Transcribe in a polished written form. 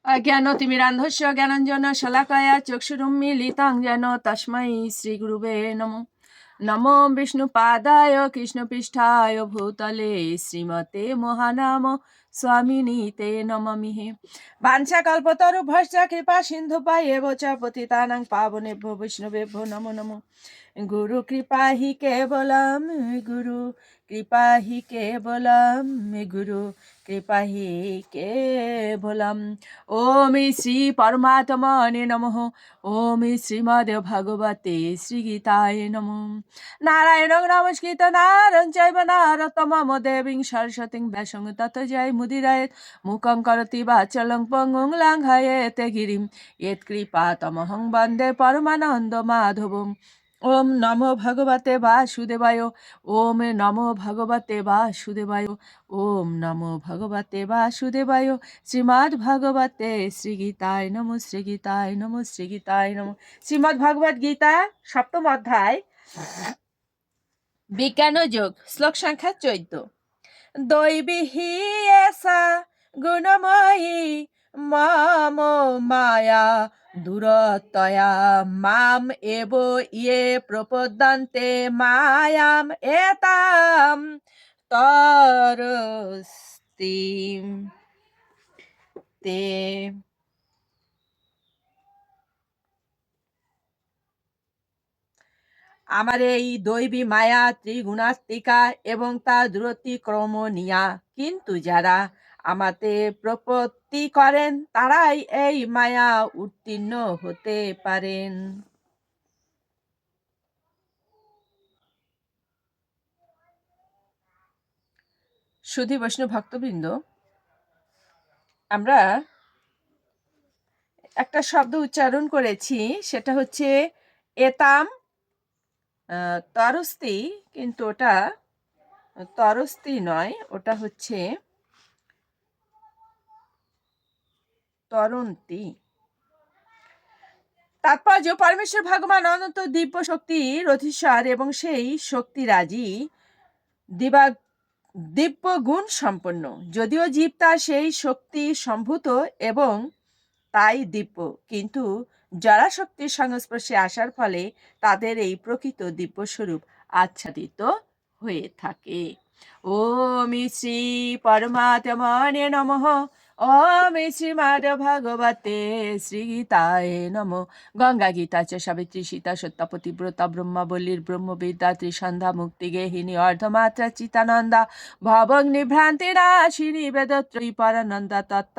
अज्ञानतिमिरान्धस्य ज्ञानाञ्जन शलाकया चक्षुरुन्मीलितं येन तस्मै श्रीगुरुवे नमो। नमो विष्णुपादाय कृष्णपृष्ठाय भूतले श्रीमते महानाम स्वामिनी ते नमामि। वाञ्छाकल्पतरुभ्यश्च कृपा सिन्धुभ्येव च पतितानां पावनेभ्यो वैष्णवेभ्यो नमो नमो। गुरु कृपा ही केवलम गुरु कृपा ही केवलम गुरु कृपा ही केवलम। ओम श्री परमात्मने नमः। ओम श्रीमद् भगवते श्री गीताय नमः। नारायणं नमस्कृत नारं चैव नरोत्तमं देवीं सरस्वतीं व्यासं ततो जयमुदीरयेत्। मूकं करोति वाचालं पङ्गुं लङ्घयेत् गिरिं यत्कृपातमहं वन्दे परमानन्दमाधवम्। ओम नमो भगवते वासुदेवाय। ओम नमो भगवते वासुदेवाय। ओम नमो भगवते वासुदेवाय। श्रीमद् भगवते श्री गीताय नमो। श्री गीताय नमो। श्री गीताय नमो। শ্রীমদ্ ভগবত গীতা সপ্তম অধ্যায় বিজ্ঞান ও যোগ শ্লোক সংখ্যা 14। দৈবী হি এসা গুণময়ী মম মায়া দুরতয়া মাম এব ইয়ে প্রপদ্যন্তে মায়াম এতাম তরস্তি তে। আমার এই দৈবী মায়া ত্রিগুণাত্মিকা এবং তা দূরতিক্রমণীয়া, কিন্তু যারা আমাতে প্রপত্তি করেন তারাই এই মায়া উত্তীর্ণ হতে পারেন। সুধী বৈষ্ণব ভক্তবৃন্দ, আমরা একটা শব্দ উচ্চারণ করেছি, সেটা হচ্ছে এতাম তরস্তি, কিন্তু ওটা তরস্তি নয়, ওটা হচ্ছে তরন্তি। তাৎপর্য: পরমেশ্বর ভগবান অনন্ত দিব্য শক্তির অধীশ্বর এবং সেই শক্তিরাজি দিব্য গুণ সম্পন্ন। যদিও জীব তার সেই শক্তি সম্ভূত এবং তাই দিব্য, কিন্তু যারা শক্তির সংস্পর্শে আসার ফলে তাদের এই প্রকৃত দিব্য স্বরূপ আচ্ছাদিত হয়ে থাকে। ওম শ্রী পরমাত্মনে নমঃ। ওম শ্রীমদ্ ভগবতে শ্রী গীতায় নমঃ। গঙ্গা গীতা চ সাবিত্রী সীতা সত্যপতি ব্রতা ব্রহ্মাবলীর ব্রহ্মবিদ্যা ত্রিসন্ধ্যা মুক্তি গেহিনী অর্ধমাত্রা চিতানন্দা ভবগ্নি ভ্রান্তি নাশিনী বেদত্রয়ী পরানন্দা তত্ত্ব